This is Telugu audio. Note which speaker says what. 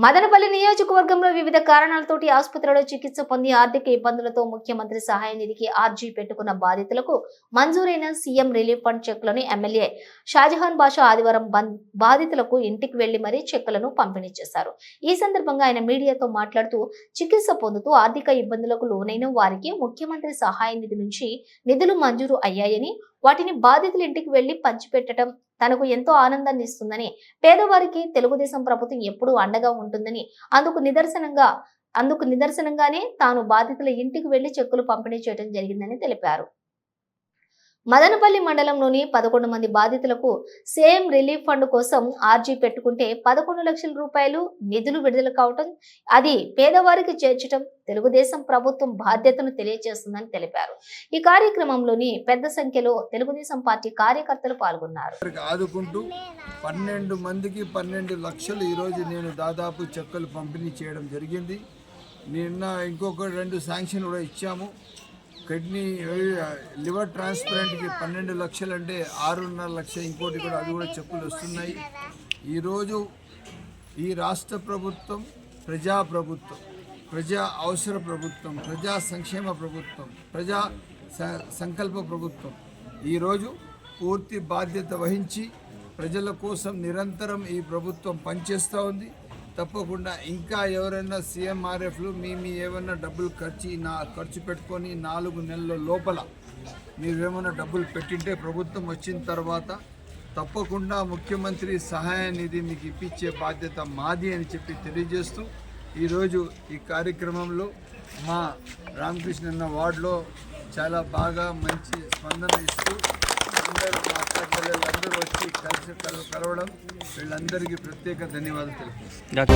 Speaker 1: మదనపల్లి నియోజకవర్గంలో వివిధ కారణాలతోటి ఆసుపత్రిలో చికిత్స పొంది ఆర్థిక ఇబ్బందులతో ముఖ్యమంత్రి సహాయ నిధికి ఆర్జీ పెట్టుకున్న బాధితులకు మంజూరైన సీఎం రిలీఫ్ ఫండ్ చెక్లను ఎమ్మెల్యే షాజహాన్ బాషా ఆదివారం బాధితులకు ఇంటికి వెళ్లి మరీ చెక్కులను పంపిణీ చేశారు. ఈ సందర్భంగా ఆయన మీడియాతో మాట్లాడుతూ చికిత్స పొందుతూ ఆర్థిక ఇబ్బందులకు లోనైన వారికి ముఖ్యమంత్రి సహాయ నిధి నుంచి నిధులు మంజూరు అయ్యాయని, వాటిని బాధితుల ఇంటికి వెళ్లి పంచిపెట్టడం తనకు ఎంతో ఆనందాన్ని ఇస్తుందని, పేదవారికి తెలుగుదేశం ప్రభుత్వం ఎప్పుడూ అండగా ఉంటుందని, అందుకు నిదర్శనంగానే తాను బాధితుల ఇంటికి వెళ్లి చెక్కులు పంపిణీ చేయడం జరిగిందని తెలిపారు. మదనపల్లి మండలంలోని 11 మంది బాధితులకు సీఎం రిలీఫ్ ఫండ్ కోసం ఆర్జీ పెట్టుకుంటే 11 లక్షల రూపాయలు నిధులు విడుదల కావటం, అది పేదవారికి చేర్చడం తెలుగుదేశం ప్రభుత్వం బాధ్యతను తెలియజేస్తుందని తెలిపారు. ఈ కార్యక్రమంలోని పెద్ద సంఖ్యలో తెలుగుదేశం పార్టీ కార్యకర్తలు పాల్గొన్నారు.
Speaker 2: ఆదుకుంటూ 12 మందికి 12 లక్షలు ఈరోజు నేను దాదాపు చెక్కులు పంపిణీ చేయడం జరిగింది. నిన్న ఇంకొక 2 శాంక్షన్ కూడా ఇచ్చాము. కిడ్నీ లివర్ ట్రాన్స్ప్లాంట్కి 12 లక్షలు అంటే 6.5 లక్షలు, ఇంకోటి కూడా అది కూడా చెక్కులు వస్తున్నాయి. ఈరోజు ఈ రాష్ట్ర ప్రభుత్వం ప్రజాప్రభుత్వం, ప్రజా అవసర ప్రభుత్వం, ప్రజా సంక్షేమ ప్రభుత్వం, ప్రజా సంకల్ప ప్రభుత్వం. ఈరోజు పూర్తి బాధ్యత వహించి ప్రజల కోసం నిరంతరం ఈ ప్రభుత్వం పనిచేస్తూ ఉంది. తప్పకుండా ఇంకా ఎవరైనా సీఎంఆర్ఎఫ్లు మీ ఏమైనా డబ్బులు ఖర్చు పెట్టుకొని 4 నెలల లోపల మీరేమైనా డబ్బులు పెట్టింటే ప్రభుత్వం వచ్చిన తర్వాత తప్పకుండా ముఖ్యమంత్రి సహాయ నిధి మీకు ఇప్పించే బాధ్యత మాది అని చెప్పి తెలియజేస్తూ ఈరోజు ఈ కార్యక్రమంలో మా రామకృష్ణ వార్డులో చాలా బాగా మంచి స్పందన ఇస్తూ అందరూ అందరూ వచ్చి కలవడం, వీళ్ళందరికీ ప్రత్యేక ధన్యవాదాలు తెలుపుతున్నాను.